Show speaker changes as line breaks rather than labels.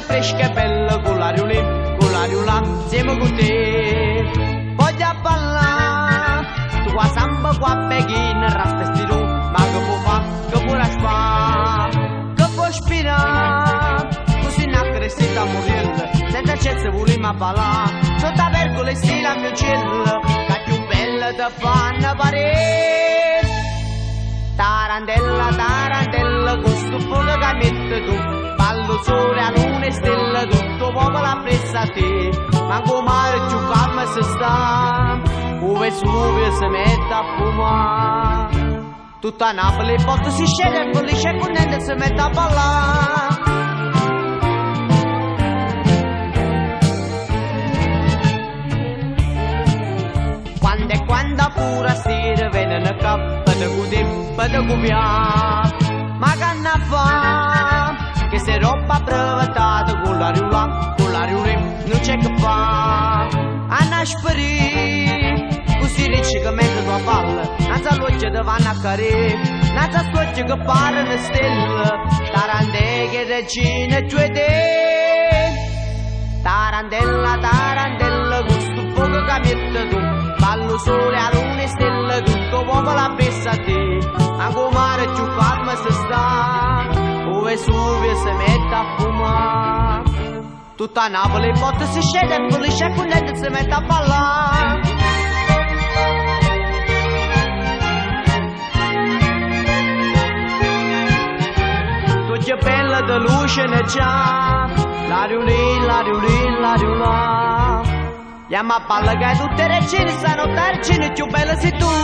fresca e bella con l'aria là, insieme con te. Voglio ballare, tu qua samba qua pechina, raspesti tu, ma che può fa, che può raspare, che può spirare, così una crescita morendo, senza cesse volima ballare, sotto a vergole stile a mio cielo, che più bella te fanno parere. Tarantella, tarantella, questo fuoco che mette tu, ballo sole a luna e stella, tutto popolo apprezza a te, manco mare più calma se sta, o Vesuvio si mette a fumare, tutta Napoli porta si scende e felice e contenta si mette a ballare. Quando pure sera vengono cappa da cudimpa da cubià, ma che ne fa? Che se roba brevettata con l'aria là, non c'è che fa. A nasperì, così dice che mentre tua palla, non sa l'occhio te vanno a carire, non sa l'occhio che pare una stella, tarantella che regina e giù te. Tarantella, tarantella, questo fuoco che mette tu, ballo sole a luna e stelle, tutto popolo apprezza a te, anche mare più calma se sta, o Vesuvio si mette a fumare, tutta Napoli porta si scende e felice e contenta si mette a ballare. Tu bella di luce ne già, l'aria là. Chiama a palla che tutte le regine stanno regine più belle sei tu.